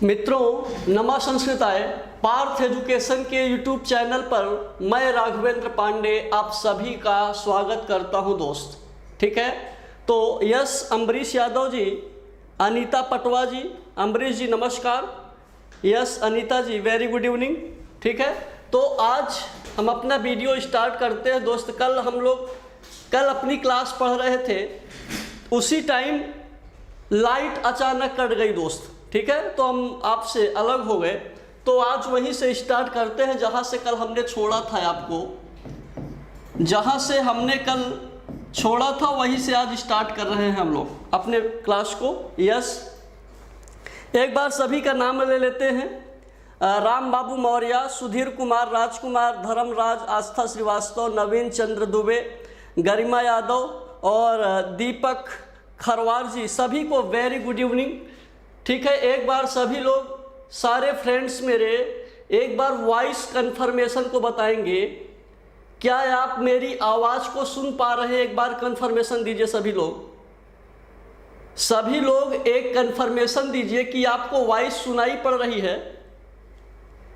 मित्रों, नमा संस्कृताय पार्थ एजुकेशन के यूट्यूब चैनल पर मैं राघवेंद्र पांडे आप सभी का स्वागत करता हूं दोस्त। ठीक है, तो यस अम्बरीश यादव जी, अनीता पटवा जी, अम्बरीश जी नमस्कार। यस अनीता जी वेरी गुड इवनिंग। ठीक है, तो आज हम अपना वीडियो स्टार्ट करते हैं दोस्त। कल अपनी क्लास पढ़ रहे थे, उसी टाइम लाइट अचानक कट गई दोस्त। ठीक है, तो हम आपसे अलग हो गए, तो आज वहीं से स्टार्ट करते हैं जहां से कल हमने छोड़ा था। आपको जहां से हमने कल छोड़ा था वहीं से आज स्टार्ट कर रहे हैं हम लोग अपने क्लास को। यस, एक बार सभी का नाम ले लेते हैं। राम बाबू मौर्य, सुधीर कुमार, राजकुमार, धर्मराज, आस्था श्रीवास्तव, नवीन चंद्र दुबे, गरिमा यादव और दीपक खरवार जी, सभी को वेरी गुड इवनिंग। ठीक है, एक बार सभी लोग सारे फ्रेंड्स मेरे एक बार वॉइस कंफर्मेशन को बताएंगे। क्या आप मेरी आवाज़ को सुन पा रहे हैं? एक बार कंफर्मेशन दीजिए सभी लोग एक कंफर्मेशन दीजिए कि आपको वॉइस सुनाई पड़ रही है।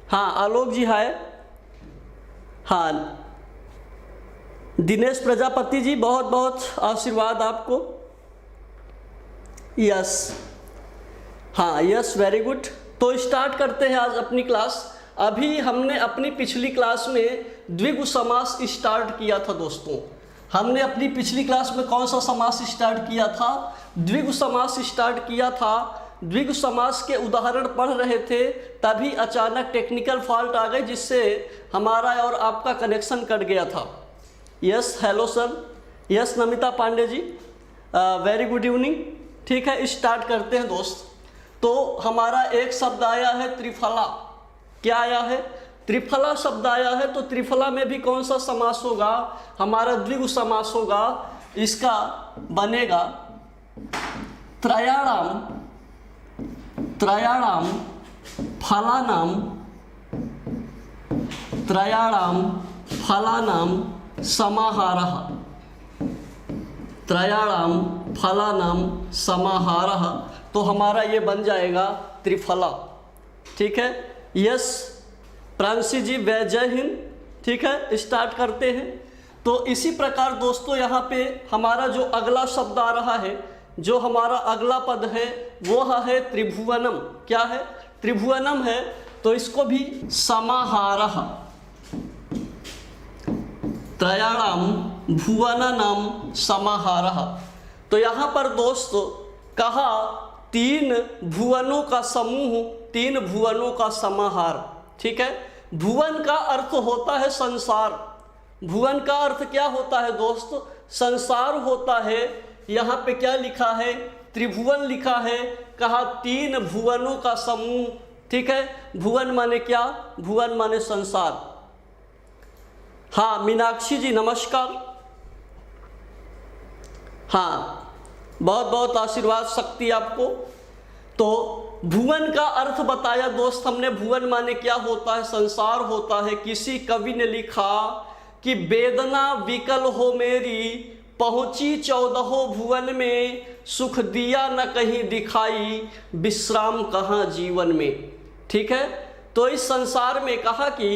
हाँ, आलोक जी है। हाँ, दिनेश प्रजापति जी, बहुत बहुत आशीर्वाद आपको। यस, हाँ यस वेरी गुड। तो स्टार्ट करते हैं आज अपनी क्लास। अभी हमने अपनी पिछली क्लास में द्विगु समास स्टार्ट किया था दोस्तों। हमने अपनी पिछली क्लास में कौन सा समास स्टार्ट किया था? द्विगु समास स्टार्ट किया था। द्विगु समास के उदाहरण पढ़ रहे थे, तभी अचानक टेक्निकल फॉल्ट आ गई जिससे हमारा और आपका कनेक्शन कट गया था। Yes hello sir. Yes Namita Pandey ji, very good evening. ठीक है, स्टार्ट करते हैं दोस्त। तो हमारा एक शब्द आया है त्रिफला। क्या आया है? त्रिफला शब्द आया है। तो त्रिफला में भी कौन सा समास होगा? हमारा द्विगु समास होगा। इसका बनेगा त्रयाणाम फलानाम, त्रयाणाम फलानाम समाहारः, त्रयाणाम फलानाम समाहारः। तो हमारा ये बन जाएगा त्रिफला। ठीक है, यस प्रांशी जी जय हिंद। ठीक है, स्टार्ट करते हैं। तो इसी प्रकार दोस्तों यहाँ पे हमारा जो अगला शब्द आ रहा है, जो हमारा अगला पद है वो है त्रिभुवनम। क्या है? त्रिभुवनम है। तो इसको भी समाहारः, त्रयाणाम भुवनानाम समाहारः। तो यहाँ पर दोस्तों कहा तीन भुवनों का समूह, तीन भुवनों का समाहार। ठीक है, भुवन का अर्थ होता है संसार। भुवन का अर्थ क्या होता है दोस्त? संसार होता है। यहाँ पे क्या लिखा है? त्रिभुवन लिखा है। कहा तीन भुवनों का समूह। ठीक है, भुवन माने क्या? भुवन माने संसार। हाँ मीनाक्षी जी नमस्कार। हाँ, बहुत बहुत आशीर्वाद शक्ति आपको। तो भुवन का अर्थ बताया दोस्त हमने। भुवन माने क्या होता है? संसार होता है। किसी कवि ने लिखा कि वेदना विकल हो मेरी, पहुंची 14 भुवन में, सुख दिया न कहीं दिखाई, विश्राम कहाँ जीवन में। ठीक है, तो इस संसार में कहा कि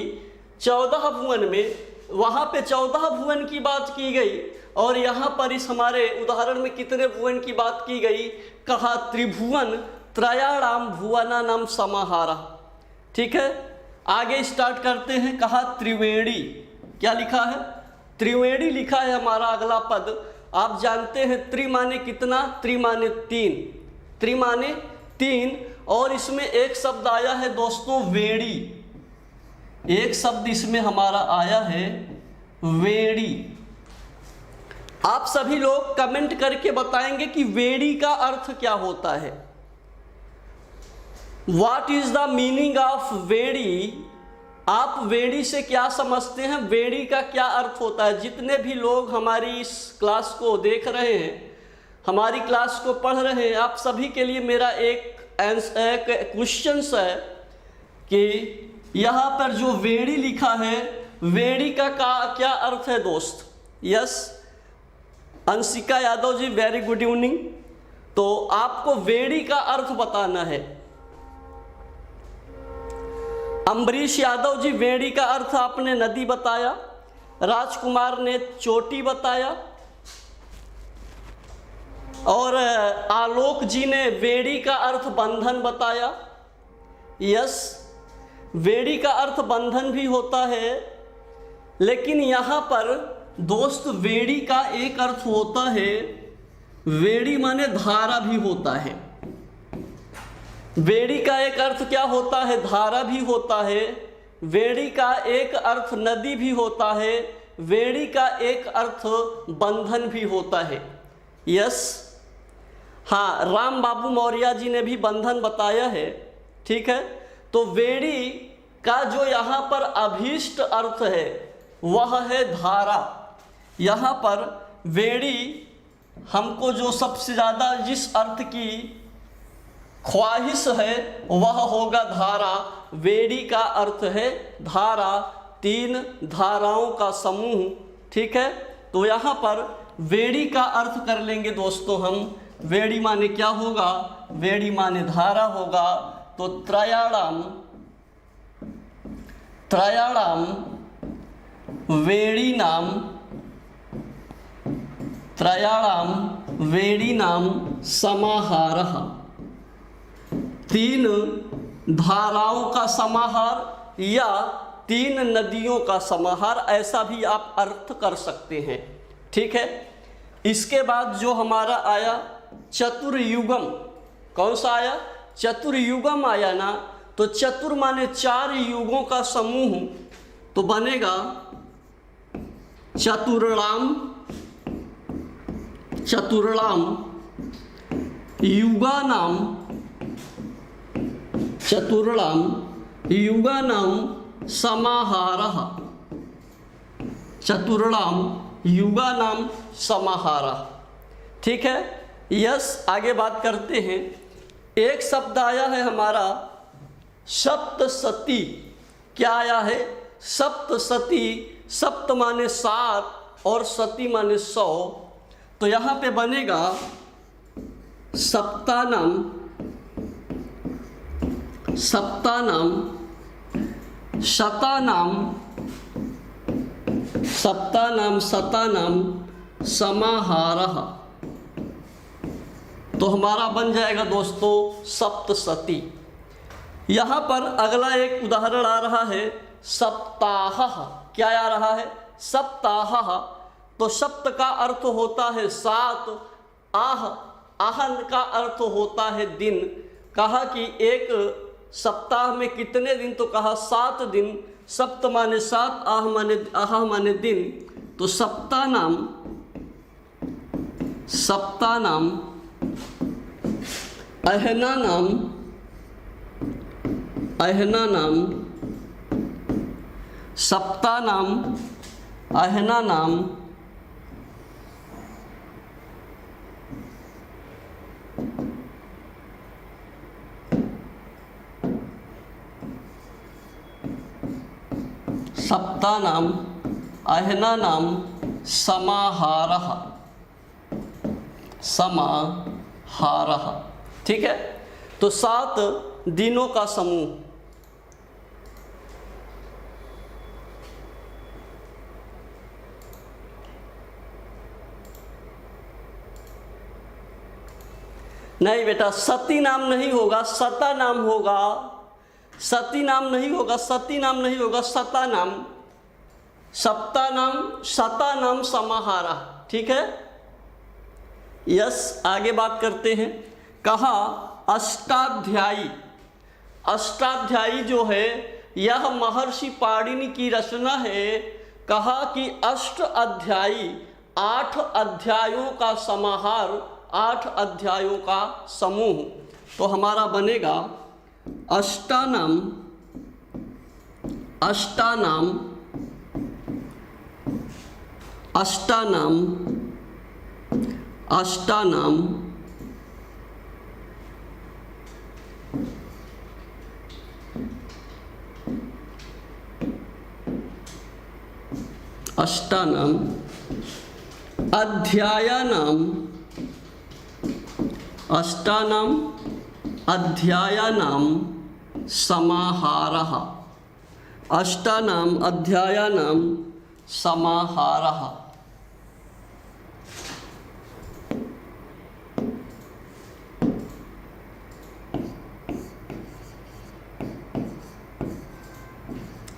14 भुवन में, वहाँ पे 14 भुवन की बात की गई और यहाँ पर इस हमारे उदाहरण में कितने भुवन की बात की गई? कहा त्रिभुवन त्रयाणाम भुवनानाम समाहारः। ठीक है, आगे स्टार्ट करते हैं। कहा त्रिवेणी। क्या लिखा है? त्रिवेणी लिखा है हमारा अगला पद। आप जानते हैं त्रि माने कितना? त्रि माने तीन, त्रि माने तीन। और इसमें एक शब्द आया है दोस्तों वेणी। एक शब्द इसमें हमारा आया है वेणी। आप सभी लोग कमेंट करके बताएंगे कि वेणी का अर्थ क्या होता है। What is the meaning of वेणी? आप वेणी से क्या समझते हैं? वेणी का क्या अर्थ होता है? जितने भी लोग हमारी इस क्लास को देख रहे हैं, हमारी क्लास को पढ़ रहे हैं, आप सभी के लिए मेरा एक क्वेश्चन है कि यहाँ पर जो वेणी लिखा है, वेणी का क्या अर्थ है दोस्त? Yes Anshika Yadav ji very good evening. तो आपको वेणी का अर्थ बताना है। अम्बरीश यादव जी, वेड़ी का अर्थ आपने नदी बताया। राजकुमार ने चोटी बताया। और आलोक जी ने वेड़ी का अर्थ बंधन बताया। यस, वेड़ी का अर्थ बंधन भी होता है, लेकिन यहाँ पर दोस्त वेड़ी का एक अर्थ होता है, वेड़ी माने धारा भी होता है। वेड़ी का एक अर्थ क्या होता है? धारा भी होता है। वेड़ी का एक अर्थ नदी भी होता है। वेड़ी का एक अर्थ बंधन भी होता है। यस, हाँ, राम बाबू मौर्य जी ने भी बंधन बताया है। ठीक है, तो वेड़ी का जो यहाँ पर अभीष्ट अर्थ है वह है धारा। यहाँ पर वेड़ी हमको जो सबसे ज़्यादा जिस अर्थ की ख्वाहिश है वह होगा धारा। वेड़ी का अर्थ है धारा, 3 धाराओं का समूह। ठीक है, तो यहाँ पर वेड़ी का अर्थ कर लेंगे दोस्तों हम। वेड़ी माने क्या होगा? वेड़ी माने धारा होगा। तो त्रयाणाम वेड़ी नाम, त्रयाणाम वेड़ी नाम समाहारः। 3 धाराओं का समाहार या 3 नदियों का समाहार, ऐसा भी आप अर्थ कर सकते हैं। ठीक है, इसके बाद जो हमारा आया चतुर्युगम, कौन सा आया? चतुर्युगम आया ना। तो चतुर माने 4 युगों का समूह, तो बनेगा चतुर्णाम युगानाम, चतुर्णाम युगानाम समाहारः। चतुर्णाम युगानाम समाहारः। ठीक है, यस, आगे बात करते हैं। एक शब्द आया है हमारा सप्तसती। क्या आया है? सप्तसती। सप्त माने 7 और सती माने 100। तो यहाँ पे बनेगा सप्तानाम शतानाम समाहारः। तो हमारा बन जाएगा दोस्तों सप्तसती। यहाँ पर अगला एक उदाहरण आ रहा है सप्ताह। क्या आ रहा है? सप्ताह। तो सप्त का अर्थ होता है 7, आहन का अर्थ होता है दिन। कहा कि एक सप्ताह में कितने दिन? तो कहा 7 दिन। सप्त माने 7, आह माने दिन। तो सप्तानाम अहनानाम सप्तानाम अहनानाम सप्तानाम अहनानाम समाहारः। ठीक है, तो 7 दिनों का समूह। नहीं बेटा, सती नाम नहीं होगा, सता नाम होगा। सती नाम नहीं होगा, सती नाम नहीं होगा, सता नाम। सप्तानाम शतानाम समाहारः। ठीक है, यस, आगे बात करते हैं। कहा अष्टाध्यायी। अष्टाध्यायी जो है यह महर्षि पाणिनि की रचना है। कहा कि अष्ट अध्यायी, 8 अध्यायों का समाहार, 8 अध्यायों का समूह। तो हमारा बनेगा अष्टानाम अष्टानाम अध्यायानाम समाहारः। अष्टानाम अध्यायानाम समाहारः।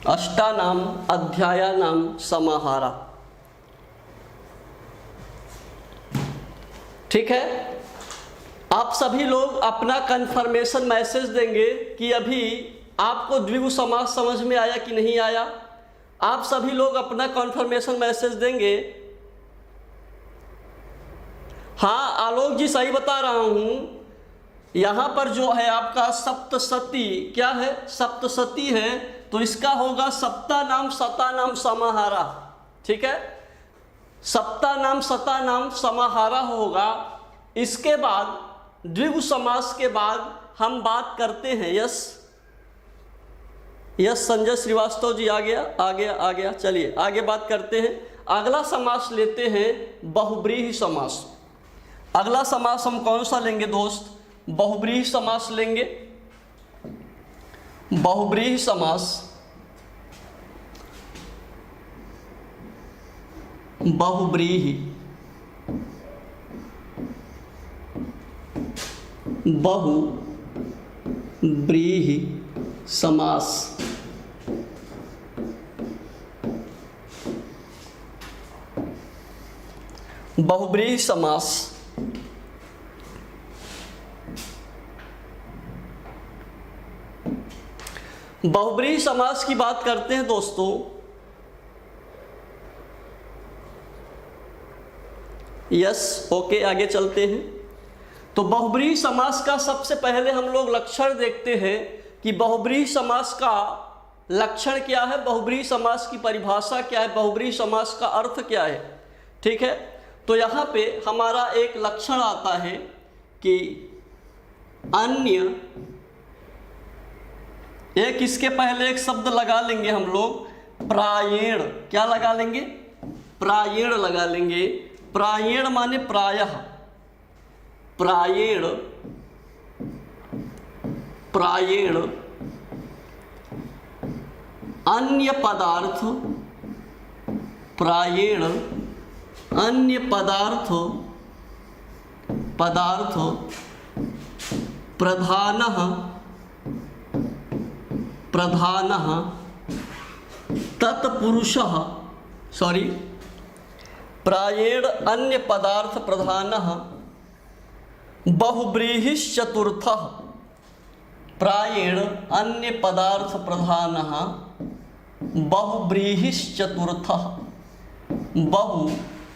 अष्टानाम अध्यायानाम समाहारा। ठीक है, आप सभी लोग अपना कंफर्मेशन मैसेज देंगे कि अभी आपको द्विगु समास समझ में आया कि नहीं आया। आप सभी लोग अपना कंफर्मेशन मैसेज देंगे। हाँ आलोक जी सही बता रहा हूं, यहां पर जो है आपका सप्तशती क्या है, सप्तशती है, तो इसका होगा सप्तानाम शतानाम समाहारा। ठीक है, सप्तानाम शतानाम समाहारा होगा। इसके बाद द्विगु समास के बाद हम बात करते हैं यस संजय श्रीवास्तव जी आ गया। चलिए आगे बात करते हैं। अगला समास लेते हैं बहुब्रीहि समास। अगला समास हम कौन सा लेंगे दोस्त, बहुब्रीहि समास लेंगे। बहुब्रीहि समास, बहुब्रीहि, बहुब्रीहि समास। बहुब्रीहि समास बहुब्रीहि समास की बात करते हैं दोस्तों। यस ओके आगे चलते हैं। तो बहुब्रीहि समास का सबसे पहले हम लोग लक्षण देखते हैं कि बहुब्रीहि समास का लक्षण क्या है, बहुब्रीहि समास की परिभाषा क्या है, बहुब्रीहि समास का अर्थ क्या है। ठीक है, तो यहाँ पे हमारा एक लक्षण आता है कि अन्य, एक इसके पहले एक शब्द लगा लेंगे हम लोग, प्रायेण। क्या लगा लेंगे, प्रायेण लगा लेंगे। प्रायेण माने प्रायः, प्रायेण, प्रायेण अन्य पदार्थ, प्रायेण अन्य पदार्थ, पदार्थ प्रधानः, प्रधानः तत्पुरुषः, सॉरी, प्रायेण अन्य पदार्थ प्रधानः बहुब्रीहिश्चतुर्थः। प्रायेण अन्य पदार्थ प्रधानः बहुब्रीहिश्चतुर्थः। बहुब्रीहिः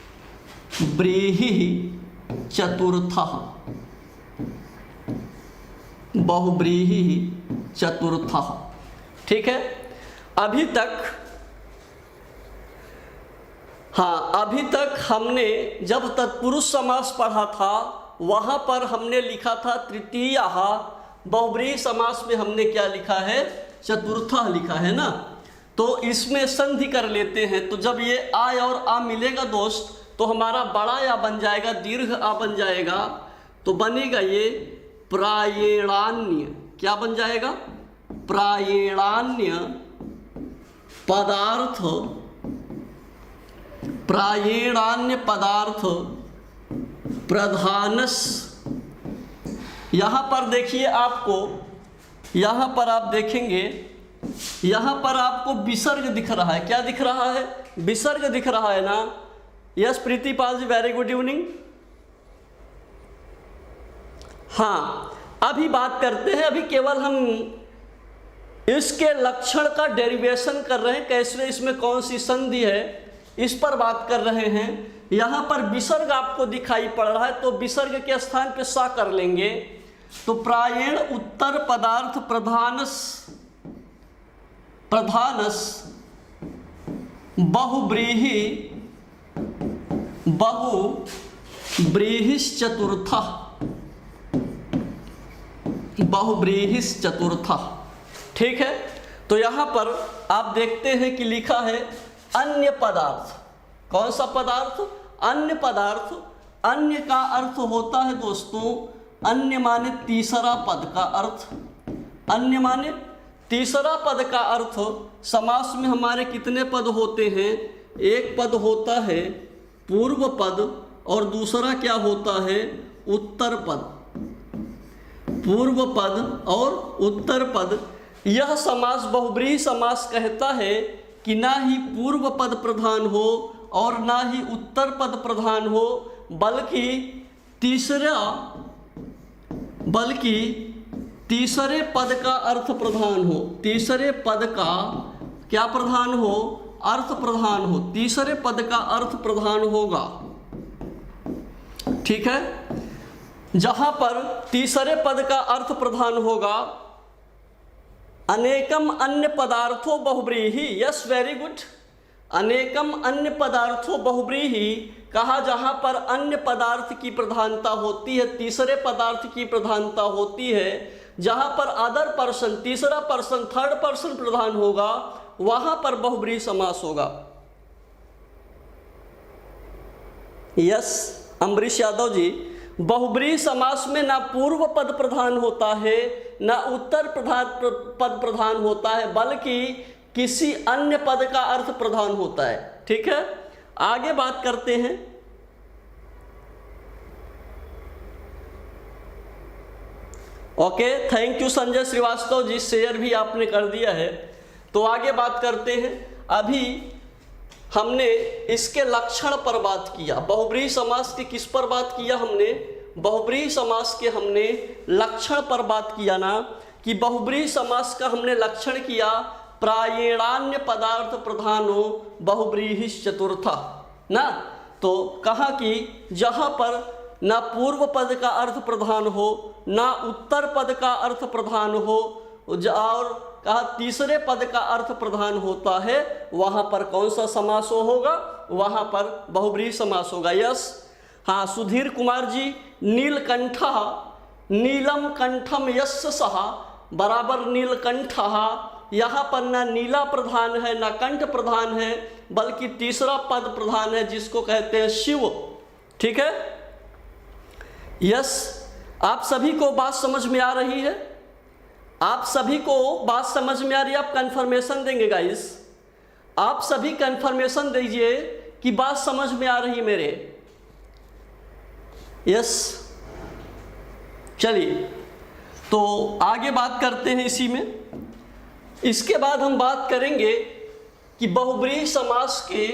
चतुर्थः, बहुब्रीहिः चतुर्थः। ठीक है, अभी तक, हाँ अभी तक हमने जब तत्पुरुष समास पढ़ा था वहाँ पर हमने लिखा था तृतीयः। बहुब्रीहि समास में हमने क्या लिखा है, चतुर्थः लिखा है ना। तो इसमें संधि कर लेते हैं। तो जब ये आ और आ मिलेगा दोस्त तो हमारा बड़ा या बन जाएगा, दीर्घ आ बन जाएगा, तो बनेगा ये प्रायेणान्य। क्या बन जाएगा, प्रायेणान्य पदार्थ, प्रायेणान्य पदार्थ प्रधानस। यहाँ पर देखिए आपको, यहाँ पर आप देखेंगे, यहाँ पर आपको विसर्ग दिख रहा है। क्या दिख रहा है, विसर्ग दिख रहा है ना। यस प्रीतिपाल जी वेरी गुड इवनिंग। हाँ अभी बात करते हैं, अभी केवल हम इसके लक्षण का डेरिवेशन कर रहे हैं, कैसे इसमें कौन सी संधि है इस पर बात कर रहे हैं। यहाँ पर विसर्ग आपको दिखाई पड़ रहा है तो विसर्ग के स्थान पे सा कर लेंगे। तो प्रायेण उत्तर पदार्थ प्रधानस, प्रधानस बहुब्रीहि, बहुब्रीहिश्चतुर्थः, बहुब्रीहिश्चतुर्थः। ठीक है, तो यहाँ पर आप देखते हैं कि लिखा है अन्य पदार्थ। कौन सा पदार्थ, अन्य पदार्थ। अन्य का अर्थ होता है दोस्तों, अन्य माने तीसरा पद का अर्थ, अन्य माने तीसरा पद का अर्थ, समास में हमारे कितने पद होते हैं? एक पद होता है पूर्व पद और दूसरा क्या होता है? उत्तर पद। पूर्व पद और उत्तर पद। यह समास बहुब्रीहि समास कहता है कि ना ही पूर्व पद प्रधान हो और ना ही उत्तर पद प्रधान हो, बल्कि तीसरे पद का अर्थ प्रधान हो। तीसरे पद का क्या प्रधान हो? अर्थ प्रधान हो। तीसरे पद का अर्थ प्रधान होगा। ठीक है, जहां पर तीसरे पद का अर्थ प्रधान होगा, अनेकम अन्य पदार्थों बहुब्रीहि। Yes, very good. अनेकम अन्य पदार्थों बहुब्रीहि कहा, जहां पर अन्य पदार्थ की प्रधानता होती है, तीसरे पदार्थ की प्रधानता होती है, जहां पर अदर पर्सन, तीसरा पर्सन, थर्ड पर्सन प्रधान होगा, वहां पर बहुब्रीहि समास होगा। यस, अम्बरीश यादव जी, बहुब्रीहि समास में ना पूर्व पद प्रधान होता है ना उत्तर पद प्रधान होता है, बल्कि किसी अन्य पद का अर्थ प्रधान होता है। ठीक है, आगे बात करते हैं। Okay, thank you Sanjay Srivastava ji, share भी आपने कर दिया है। तो आगे बात करते हैं। अभी हमने इसके लक्षण पर बात किया। बहुब्रीहि समास के किस पर बात किया हमने? बहुब्रीहि समास के हमने लक्षण पर बात किया ना, कि बहुब्रीहि समास का हमने लक्षण किया, प्रायेणान्य पदार्थ प्रधानो बहुब्रीहि चतुर्था ना। तो कहा कि जहां पर ना पूर्व पद का अर्थ प्रधान हो ना उत्तर पद का अर्थ प्रधान हो, और कहा तीसरे पद का अर्थ प्रधान होता है, वहां पर कौन सा समास होगा? वहां पर बहुब्रीहि समास होगा। यस, हाँ, सुधीर कुमार जी, नीलकंठः नीलम कंठम यस्य सः बराबर नीलकंठः। यहाँ पर ना नीला प्रधान है ना कंठ प्रधान है, बल्कि तीसरा पद प्रधान है, जिसको कहते हैं शिव। ठीक है, यस, आप सभी को बात समझ में आ रही है? आप सभी को बात समझ में आ रही है? आप कंफर्मेशन देंगे गाइस, आप सभी कंफर्मेशन दीजिए कि बात समझ में आ रही है मेरे। यस, चलिए तो आगे बात करते हैं इसी में। इसके बाद हम बात करेंगे कि बहुब्रीहि समास के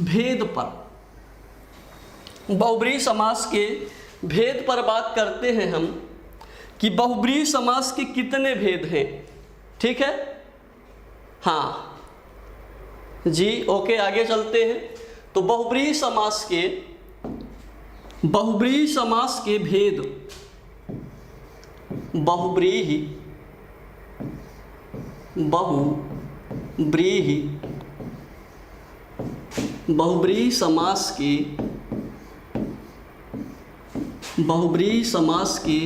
भेद पर। बहुब्रीहि समास के भेद पर बात करते हैं हम, कि बहुब्रीहि समास के कितने भेद हैं। ठीक है, हाँ जी, ओके, आगे चलते हैं। तो बहुब्रीहि समास के भेद, बहुब्रीहि समास के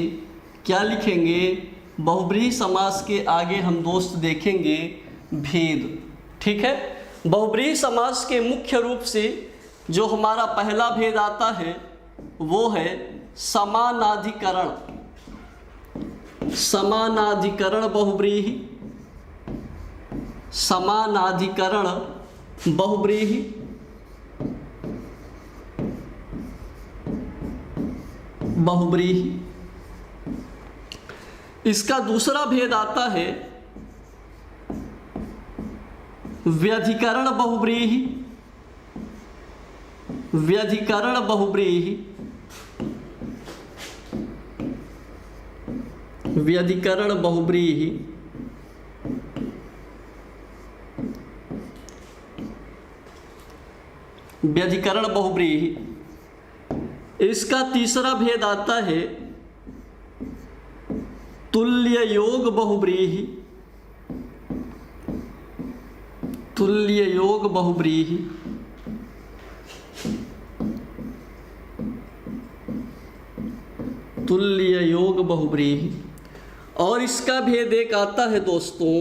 क्या लिखेंगे? बहुब्रीहि समास के आगे हम दोस्त देखेंगे भेद। ठीक है, बहुब्रीहि समास के मुख्य रूप से जो हमारा पहला भेद आता है वो है समानाधिकरण। समानाधिकरण बहुब्रीहि, समानाधिकरण बहुब्रीहि, बहुब्रीहि। इसका दूसरा भेद आता है व्यधिकरण बहुब्रीहि। व्यधिकरण बहुब्रीहि, व्यधिकरण बहुब्रीहि, व्यधिकरण बहुब्रीहि। इसका तीसरा भेद आता है तुल्य योग बहुब्रीहि। तुल्य योग बहुब्रीहि, तुल्य योग बहुब्रीहि। और इसका भेद एक आता है दोस्तों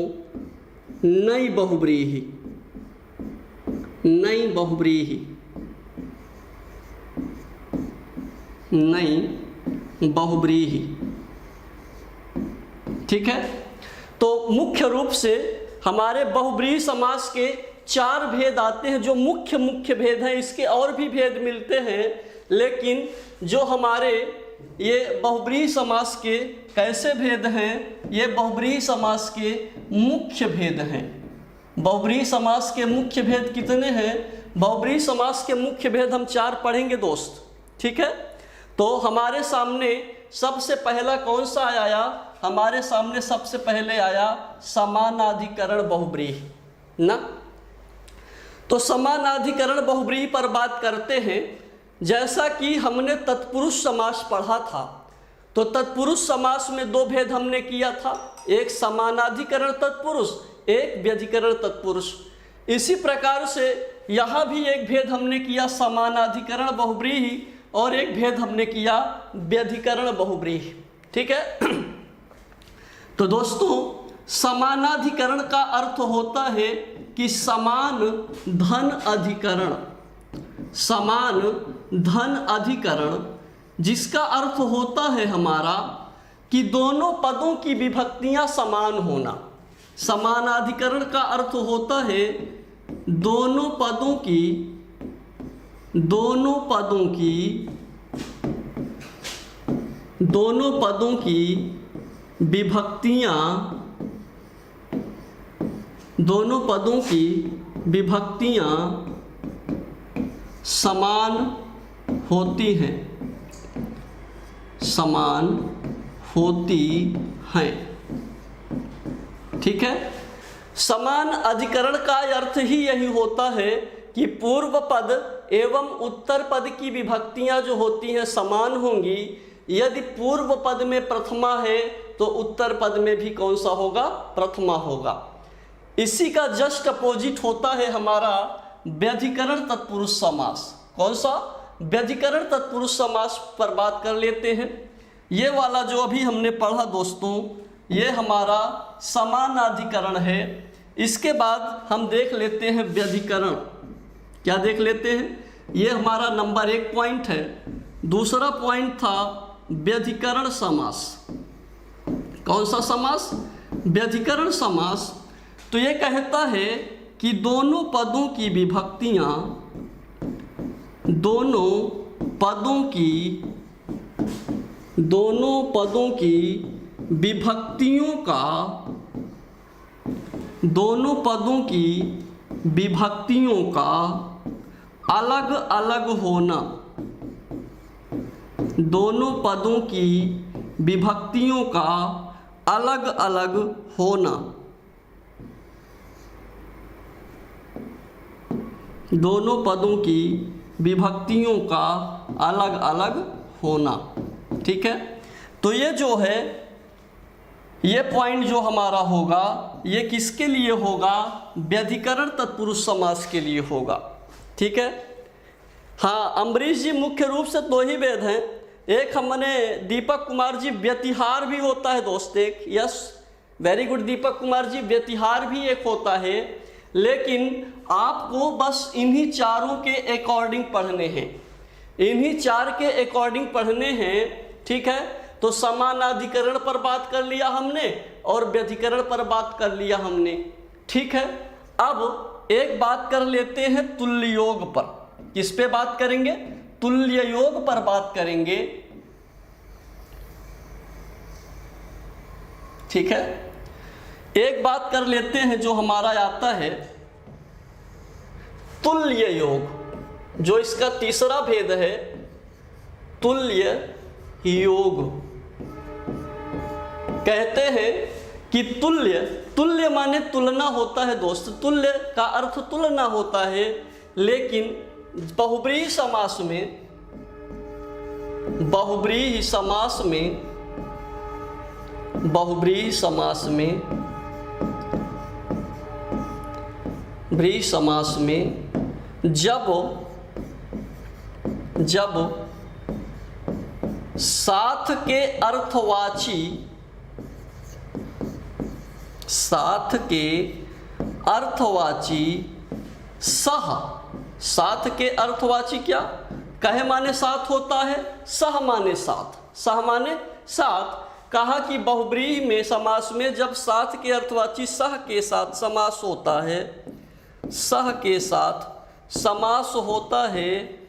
नई बहुब्रीहि। नई बहुब्रीहि, नई बहुब्रीहि। ठीक है, तो मुख्य रूप से हमारे बहुब्रीहि समास के 4 भेद आते हैं, जो मुख्य भेद हैं। इसके और भी भेद मिलते हैं, लेकिन जो हमारे ये बहुब्रीहि समास के कैसे भेद हैं, ये बहुब्रीहि समास के मुख्य भेद हैं। बहुब्रीहि समास के मुख्य भेद कितने हैं? बहुब्रीहि समास के मुख्य भेद हम 4 पढ़ेंगे दोस्त, ठीक है। तो हमारे सामने सबसे पहला कौन सा आया? हमारे सामने सबसे पहले आया समानाधिकरण बहुब्रीहि ना। तो समानाधिकरण बहुब्रीहि पर बात करते हैं। जैसा कि हमने तत्पुरुष समास पढ़ा था, तो तत्पुरुष समास में 2 भेद हमने किया था, एक समानाधिकरण तत्पुरुष, एक व्यधिकरण तत्पुरुष। इसी प्रकार से यहाँ भी एक भेद हमने किया समानाधिकरण बहुब्रीहि और एक भेद हमने किया व्यधिकरण बहुब्रीहि, ठीक है। तो दोस्तों, समानाधिकरण का अर्थ होता है कि समान धन अधिकरण, समान धन अधिकरण, जिसका अर्थ होता है हमारा कि दोनों पदों की विभक्तियां समान होना। समानाधिकरण का अर्थ होता है दोनों पदों की विभक्तियां समान होती हैं, ठीक है। समान अधिकरण का अर्थ ही यही होता है कि पूर्व पद एवं उत्तर पद की विभक्तियां जो होती हैं समान होंगी। यदि पूर्व पद में प्रथमा है तो उत्तर पद में भी कौन सा होगा? प्रथमा होगा। इसी का जस्ट अपोजिट होता है हमारा व्यधिकरण तत्पुरुष समास। कौन सा? व्यधिकरण तत्पुरुष समास पर बात कर लेते हैं। ये वाला जो अभी हमने पढ़ा दोस्तों, ये हमारा समानाधिकरण है। इसके बाद हम देख लेते हैं व्यधिकरण। क्या देख लेते हैं? ये हमारा नंबर 1 पॉइंट है। दूसरा पॉइंट था व्यधिकरण समास। कौन सा समास? व्यधिकरण समास। तो ये कहता है कि दोनों पदों की विभक्तियां, दोनों पदों की विभक्तियों का अलग अलग होना, दोनों पदों की विभक्तियों का अलग अलग होना, दोनों पदों की विभक्तियों का अलग अलग होना, ठीक है। तो ये जो है, ये पॉइंट जो हमारा होगा, ये किसके लिए होगा? व्यधिकरण तत्पुरुष समास के लिए होगा, ठीक है। हाँ, अम्बरीश जी मुख्य रूप से 2 ही भेद हैं। एक हमने दीपक कुमार जी व्यतिहार भी होता है दोस्त एक, yes very good Deepak Kumar ji, व्यतिहार भी एक होता है। लेकिन आपको बस इन्हीं चारों के अकॉर्डिंग पढ़ने हैं, इन्हीं 4 के अकॉर्डिंग पढ़ने हैं, ठीक है। तो समानाधिकरण पर बात कर लिया हमने और व्यधिकरण पर बात कर लिया हमने, ठीक है। अब एक बात कर लेते हैं तुल्य योग पर। किस पे बात करेंगे? तुल्य योग पर बात करेंगे, ठीक है। एक बात कर लेते हैं जो हमारा आता है तुल्य योग, जो इसका तीसरा भेद है तुल्य योग। कहते हैं कि तुल्य माने तुलना होता है दोस्त, तुल्य का अर्थ तुलना होता है। लेकिन बहुब्रीहि समास में, बहुब्रीहि समास में जब साथ के अर्थवाची सह, साथ के अर्थवाची क्या? कहे माने साथ होता है, सह माने साथ, सह माने साथ। कहा कि बहुब्रीहि में समास में जब साथ के अर्थवाची सह के साथ समास होता है, सह के साथ समास होता है,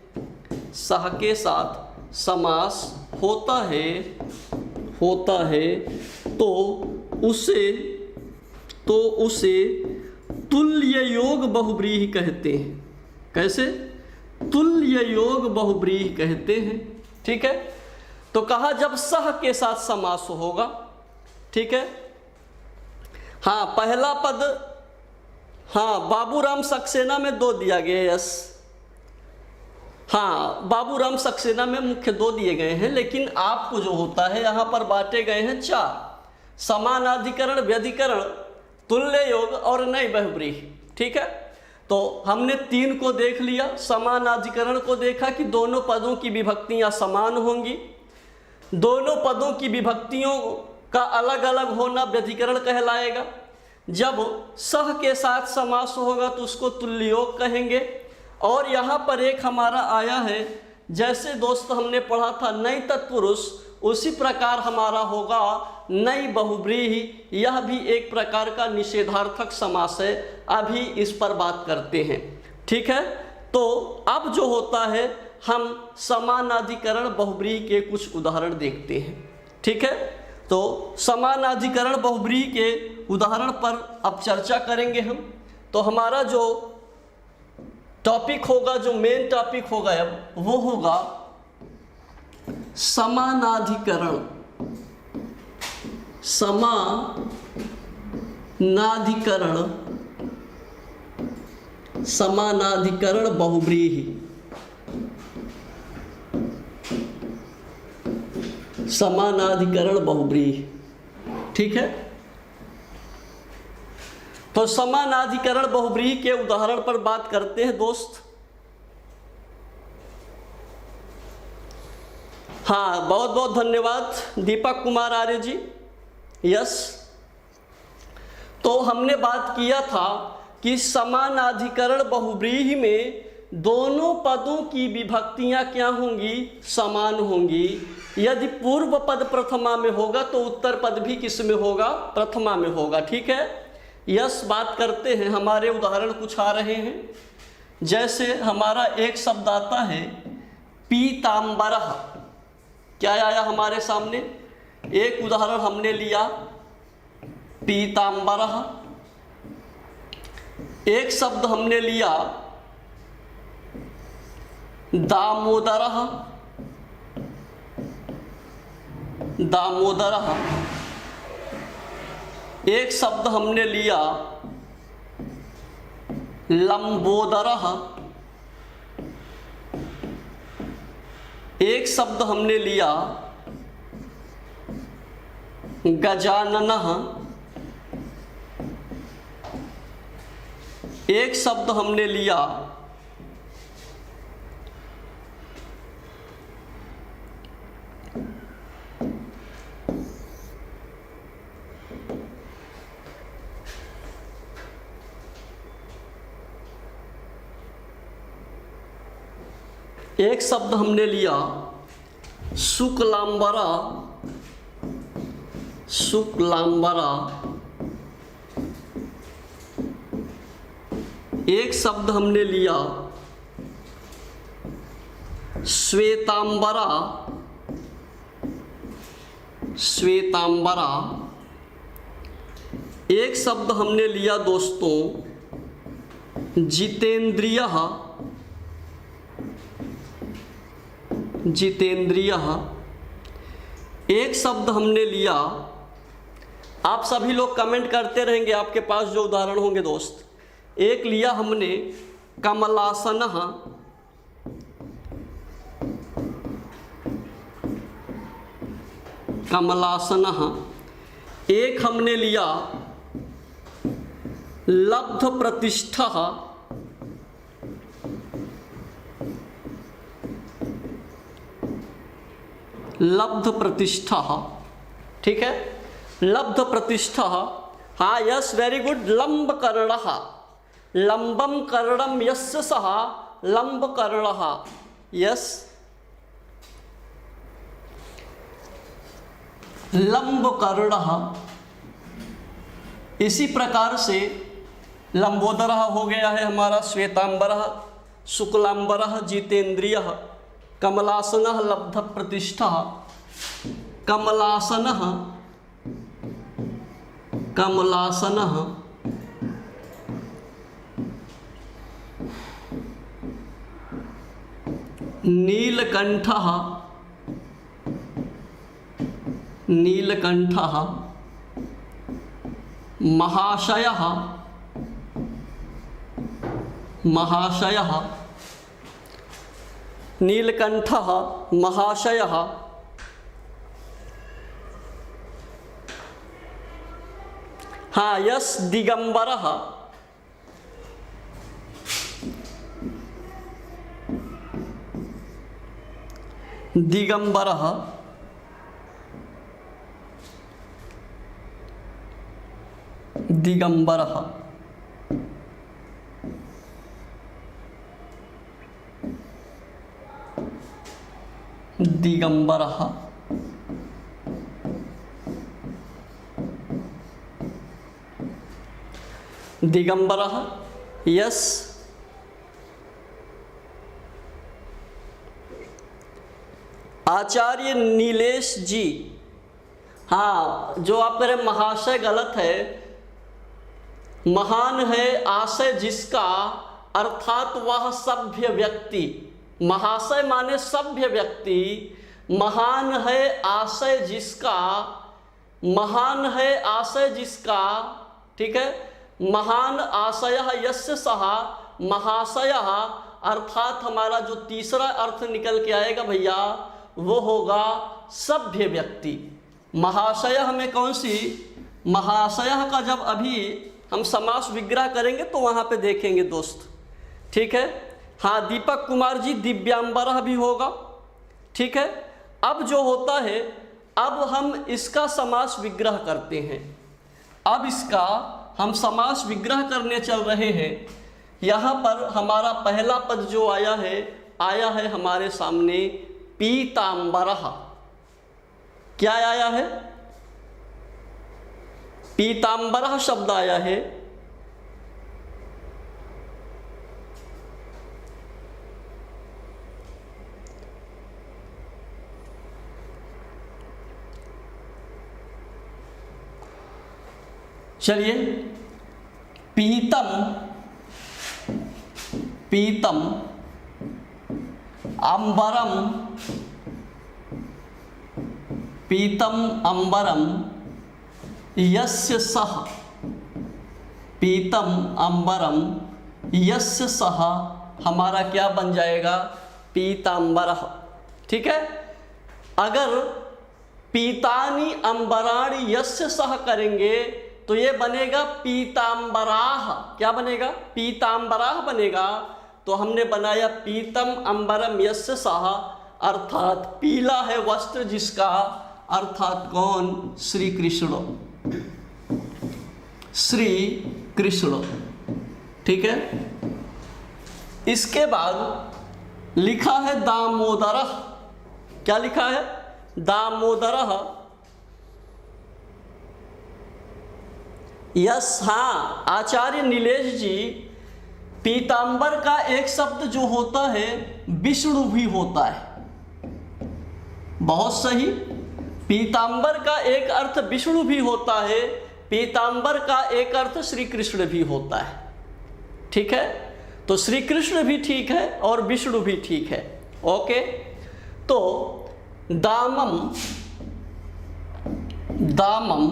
सह के साथ समास होता है तो उसे तुल्य योग बहुब्रीहि कहते हैं। कैसे? तुल्य योग बहुब्रीहि कहते हैं। ठीक है, तो कहा जब सह के साथ समास होगा। ठीक है, हाँ पहला पद, हाँ बाबूराम सक्सेना में 2 दिया गया। यस, हाँ बाबूराम सक्सेना में मुख्य 2 दिए गए हैं, लेकिन आपको जो होता है यहाँ पर बांटे गए हैं 4, समानाधिकरण, व्यधिकरण, तुल्य योग और नई बहुब्रीहि। ठीक है, तो हमने 3 को देख लिया। समानाधिकरण को देखा कि दोनों पदों की विभक्तियां समान होंगी, दोनों पदों की विभक्तियों का अलग अलग होना व्यधिकरण कहलाएगा। जब सह के साथ समास होगा तो उसको तुल्य योग कहेंगे। और यहाँ पर एक हमारा आया है, जैसे दोस्त हमने पढ़ा था नई तत्पुरुष, उसी प्रकार हमारा होगा नई बहुब्रीहि। यह भी एक प्रकार का निषेधार्थक समास है, अभी इस पर बात करते हैं। ठीक है, तो अब जो होता है हम समानाधिकरण बहुब्रीहि के कुछ उदाहरण देखते हैं। ठीक है, तो समानाधिकरण बहुब्रीहि के उदाहरण पर अब चर्चा करेंगे हम। तो हमारा जो टॉपिक होगा, जो मेन टॉपिक होगा अब, वो होगा समानाधिकरण, समानाधिकरण बहुब्रीहि, समानाधिकरण बहुब्रीहि। ठीक है, तो समानाधिकरण बहुब्रीहि के उदाहरण पर बात करते हैं दोस्त। हाँ, बहुत बहुत धन्यवाद दीपक कुमार आर्य जी। यस, तो हमने बात किया था कि समानाधिकरण बहुब्रीहि में दोनों पदों की विभक्तियां क्या होंगी? समान होंगी। यदि पूर्व पद प्रथमा में होगा तो उत्तर पद भी किस में होगा? प्रथमा में होगा। ठीक है, यस, बात करते हैं। हमारे उदाहरण कुछ आ रहे हैं, जैसे हमारा एक शब्द आता है पीतांबरः। क्या आया हमारे सामने? एक उदाहरण हमने लिया पीतांबरः। एक शब्द हमने लिया दामोदरः, दामोदरः। एक शब्द हमने लिया लंबोदरः। एक शब्द हमने लिया गजाननः। एक शब्द हमने लिया शुक्लांबरा, शुक्लांबरा। एक शब्द हमने लिया श्वेतांबरा, श्वेतांबरा। एक शब्द हमने लिया दोस्तों जितेंद्रियः, जितेंद्रियः। एक शब्द हमने लिया, आप सभी लोग कमेंट करते रहेंगे, आपके पास जो उदाहरण होंगे दोस्त। एक लिया हमने कमलासनः, कमलासनः। एक हमने लिया लब्ध प्रतिष्ठः, लब्ध प्रतिष्ठा। ठीक है, लब्ध प्रतिष्ठा। हाँ, यस, वेरी गुड। लंब कर्णः, लंबम कर्णम यस्य सः लंब कर्णः। यस, लंबकर्णः, इसी प्रकार से लंबोदरः हो गया है हमारा श्वेतांबरः, शुक्लांबरः जितेंद्रियः, कमलासनः लब्धप्रतिष्ठः, कमलासनः नीलकंठः महाशयः नीलकंठः महाशयः, हाँ यस दिगंबरः, दिगंबरः, दिगंबरः, दिगंबरः, दिगंबरः, यस आचार्य नीलेश जी, हाँ जो आप कह रहे महाशय गलत है, महान है आशय जिसका, अर्थात वह सभ्य व्यक्ति, महाशय माने सभ्य व्यक्ति, महान है आशय जिसका, महान है आशय जिसका, ठीक है, महान आशयः यस्य सः महाशयः, अर्थात हमारा जो तीसरा अर्थ निकल के आएगा भैया वो होगा सभ्य व्यक्ति। महाशय में कौन सी, महाशय का जब अभी हम समास विग्रह करेंगे तो वहाँ पे देखेंगे दोस्त, ठीक है। हाँ दीपक कुमार जी दिव्यांबरः भी होगा, ठीक है। अब जो होता है, अब हम इसका समास विग्रह करते हैं, अब इसका हम समास विग्रह करने चल रहे हैं। यहाँ पर हमारा पहला पद जो आया है हमारे सामने पीतांबरः। क्या आया है, पीतांबरः शब्द आया है। चलिए पीतम, पीतम, अंबरम, पीतम अंबरम यस्य सः, पीतम अंबरम यस्य सः हमारा क्या बन जाएगा, पीतांबरः, ठीक है। अगर पीतानि अंबराणि यस्य सः करेंगे तो ये बनेगा पीतांबराः। क्या बनेगा, पीतांबराः बनेगा। तो हमने बनाया पीतम अंबरम यस्य सः, अर्थात पीला है वस्त्र जिसका, अर्थात कौन, श्री कृष्ण, श्री कृष्ण, ठीक है। इसके बाद लिखा है दामोदरः। क्या लिखा है, दामोदरः, यस। हाँ आचार्य नीलेश जी, पीतांबर का एक शब्द जो होता है विष्णु भी होता है, बहुत सही। पीतांबर का एक अर्थ विष्णु भी होता है, पीतांबर का एक अर्थ श्री कृष्ण भी होता है, ठीक है। तो श्री कृष्ण भी ठीक है और विष्णु भी ठीक है, ओके। तो दामम, दामम,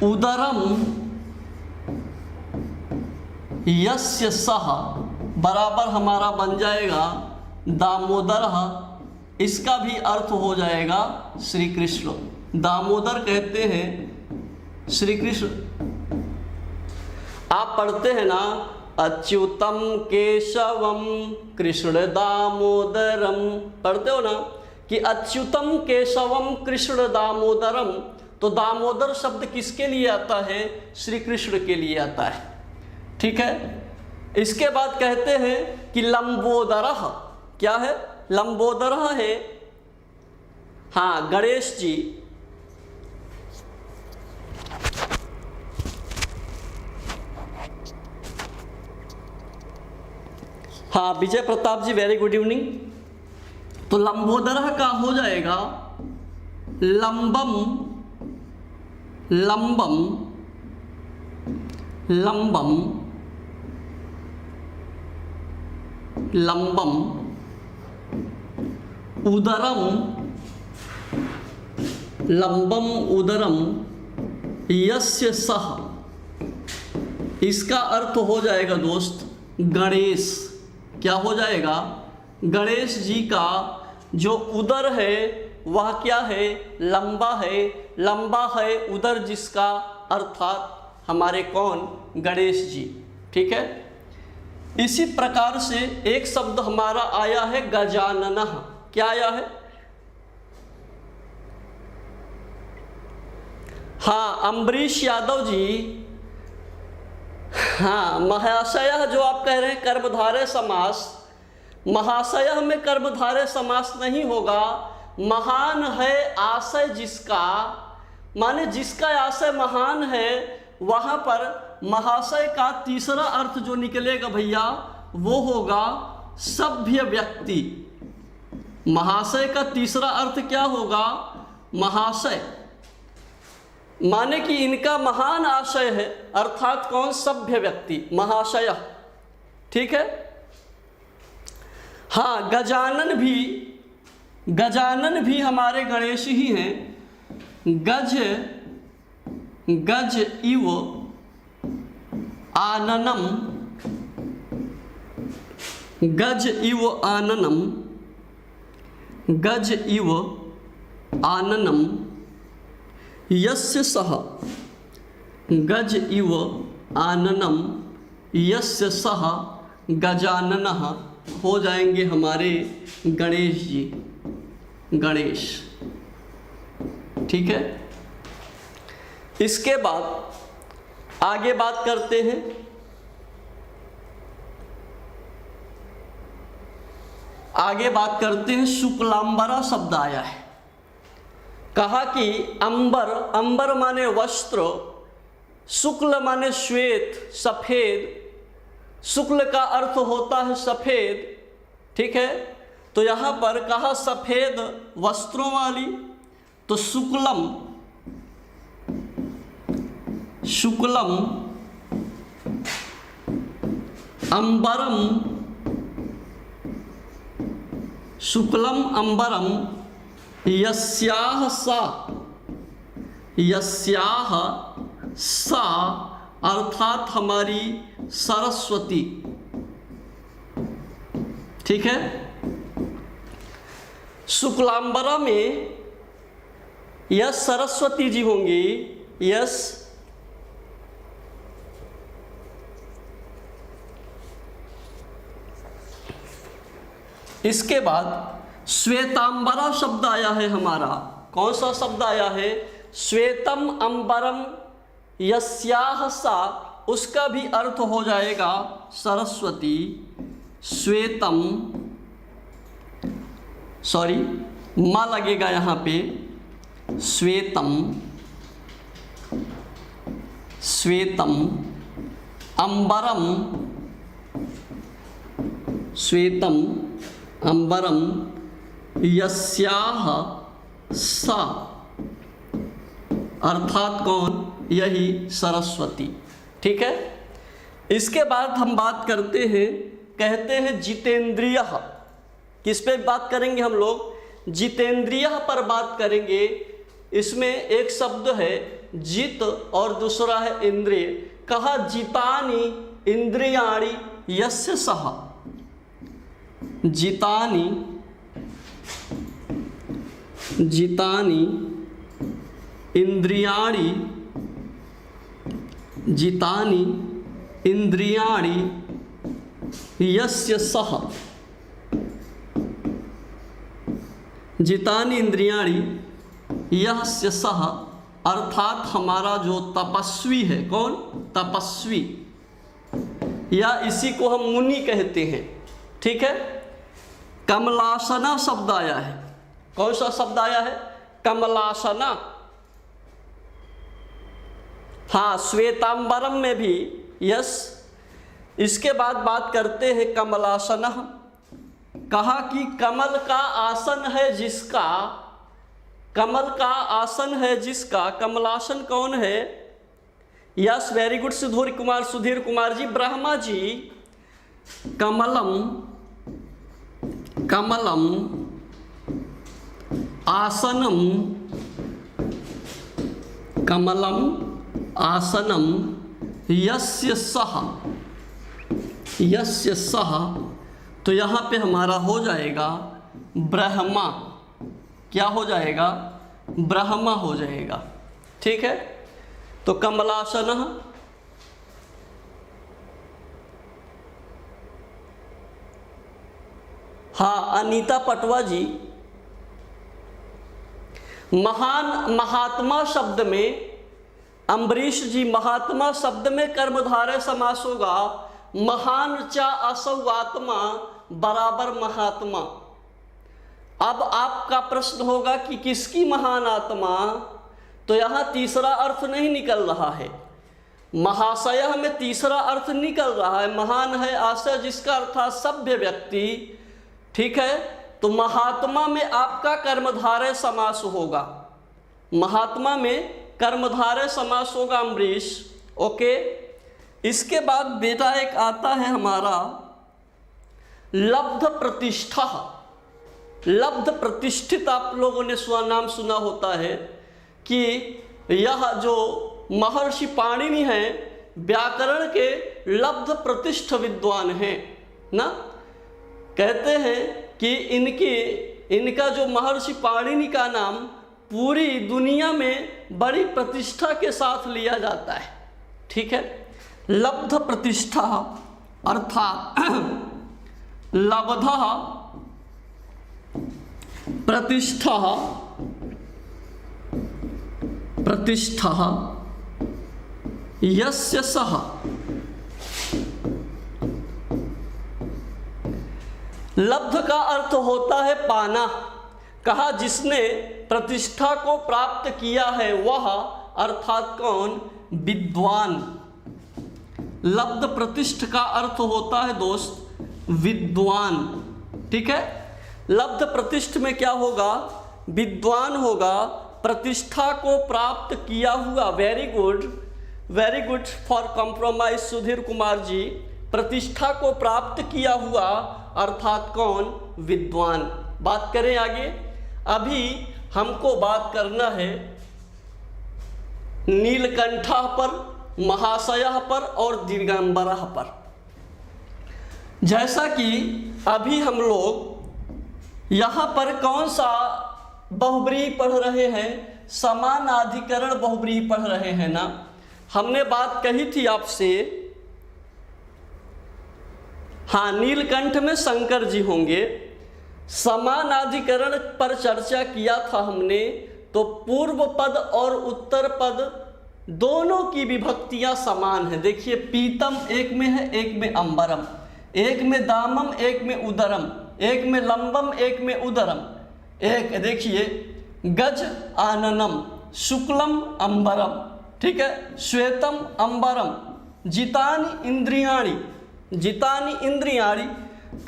उदरम यस्य सः बराबर हमारा बन जाएगा दामोदरः। इसका भी अर्थ हो जाएगा श्री कृष्ण। दामोदर कहते हैं श्री कृष्ण। आप पढ़ते हैं ना, अच्युतम केशवम कृष्ण दामोदरम, पढ़ते हो ना कि अच्युतम केशवम कृष्ण दामोदरम। तो दामोदर शब्द किसके लिए आता है, श्री कृष्ण के लिए आता है, ठीक है। इसके बाद कहते हैं कि लंबोदरः। क्या है, लंबोदरः है। हाँ, गणेश जी। हाँ, विजय प्रताप जी, वेरी गुड इवनिंग। तो लंबोदर का हो जाएगा लंबम, लंबम, लंबम, लंबम, उदरम, लंबम उदरम, यस्य सह। इसका अर्थ हो जाएगा दोस्त गणेश। क्या हो जाएगा? गणेश जी का जो उदर है वह क्या है? लंबा है। लंबा है उदर जिसका, अर्थात हमारे कौन? गणेश जी। ठीक है। इसी प्रकार से एक शब्द हमारा आया है गजाननः। क्या आया है? हाँ, अम्बरीश यादव जी। हाँ, महाशय जो आप कह रहे हैं कर्मधारय समास, महाशय में कर्मधारय समास नहीं होगा। महान है आशय जिसका, माने जिसका आशय महान है, वहां पर महाशय का तीसरा अर्थ जो निकलेगा भैया वो होगा सभ्य व्यक्ति। महाशय का तीसरा अर्थ क्या होगा? महाशय, माने कि इनका महान आशय है, अर्थात कौन? सभ्य व्यक्ति, महाशय। ठीक है। हाँ, गजानन भी हमारे गणेश ही हैं। गज, गज इव आननम, गज इव आननम, गज इव आननम, यस्य सह। गज इव आननम यस्य सह गजाननः हो जाएंगे हमारे गणेश जी, गणेश। ठीक है। इसके बाद आगे बात करते हैं। आगे बात करते हैं, शुक्लांबरा शब्द आया है। कहा कि अंबर, अंबर माने वस्त्र, शुक्ल माने श्वेत, सफेद। शुक्ल का अर्थ होता है सफेद। ठीक है। तो यहां पर कहा सफेद वस्त्रों वाली, तो शुक्लम, शुक्लम अंबरम, शुक्लम अंबरम यस्याह सा, यस्याह सा अर्थात हमारी सरस्वती। ठीक है। शुक्लांबरा में यस सरस्वती जी होंगी। यस, इसके बाद श्वेतांबरा शब्द आया है हमारा। कौन सा शब्द आया है? श्वेतम अंबरम यस्याह सा, उसका भी अर्थ हो जाएगा सरस्वती। श्वेतम, सॉरी माँ लगेगा यहाँ पे, श्वेतम, श्वेतम अंबरम, श्वेतम अंबरम यस्याह सा अर्थात कौन? यही सरस्वती। ठीक है। इसके बाद हम बात करते हैं, कहते हैं जितेंद्रिय। किस पे बात करेंगे हम लोग? जितेंद्रिय पर बात करेंगे। इसमें एक शब्द है जित और दूसरा है इंद्रिय। कहा जितानि इंद्रियाणि यस्य सह। जितानि, जितानि इंद्रियाणि, जितानि इंद्रियाणि यस्य सह। जितानि इंद्रियाणि यस्य सह अर्थात हमारा जो तपस्वी है। कौन? तपस्वी, या इसी को हम मुनि कहते हैं। ठीक है। कमलासना शब्द आया है। कौन सा शब्द आया है? कमलासना। हाँ, श्वेतांबरम में भी यस। इसके बाद बात करते हैं कमलासन। कहा कि कमल का आसन है जिसका, कमल का आसन है जिसका, कमलासन कौन है? Yes, very good Sudhir Kumar ji, Brahma ji. कमलम कमलम आसनम, कमलम आसनम यस्य सह, यस्य सह, तो यहाँ पे हमारा हो जाएगा ब्रह्मा। क्या हो जाएगा? ब्रह्मा हो जाएगा। ठीक है, तो कमलासन। हाँ, अनीता पटवा जी, महान महात्मा शब्द में, अम्बरीश जी, महात्मा शब्द में कर्मधारय समास होगा। महान चा असौ आत्मा बराबर महात्मा। अब आपका प्रश्न होगा कि किसकी महान आत्मा? तो यहाँ तीसरा अर्थ नहीं निकल रहा है। महाशय में तीसरा अर्थ निकल रहा है। महान है आशय जिसका अर्थ सभ्य व्यक्ति। ठीक है, तो महात्मा में आपका कर्मधारय समास होगा। महात्मा में कर्मधारय समास होगा अम्बरीश। ओके, इसके बाद बेटा एक आता है हमारा लब्ध प्रतिष्ठा। लब्ध प्रतिष्ठित आप लोगों ने नाम सुना होता है कि यह जो महर्षि पाणिनि हैं व्याकरण के लब्ध प्रतिष्ठ विद्वान हैं ना। कहते हैं कि इनका जो महर्षि पाणिनि का नाम पूरी दुनिया में बड़ी प्रतिष्ठा के साथ लिया जाता है। ठीक है, लब्ध प्रतिष्ठा अर्थात लब्ध प्रतिष्ठा, प्रतिष्ठा यस्य सह, लब्ध का अर्थ होता है पाना। कहा जिसने प्रतिष्ठा को प्राप्त किया है वह, अर्थात कौन? विद्वान। लब्ध प्रतिष्ठ का अर्थ होता है दोस्त विद्वान। ठीक है, लब्ध प्रतिष्ठ में क्या होगा? विद्वान होगा। प्रतिष्ठा को प्राप्त किया हुआ, very good for compromise Sudhir Kumar ji. प्रतिष्ठा को प्राप्त किया हुआ अर्थात कौन? विद्वान। बात करें आगे। अभी हमको बात करना है नीलकंठा पर, महाशयः पर और दिगंबरः पर। जैसा कि अभी हम लोग यहाँ पर कौन सा बहुब्रीहि पढ़ रहे हैं? समानाधिकरण बहुब्रीहि पढ़ रहे हैं ना। हमने बात कही थी आपसे, हाँ, नीलकंठ में शंकर जी होंगे। समानाधिकरण पर चर्चा किया था हमने, तो पूर्व पद और उत्तर पद दोनों की विभक्तियां समान है। देखिए, पीतम एक में है, एक में अंबरम, एक में दामम, एक में उदरम, एक में लंबम, एक में उदरम। एक देखिए, गज आननम, शुक्लम अंबरम, ठीक है, श्वेतम अंबरम, जितानि इंद्रियाणि, जितानि इंद्रियाणि,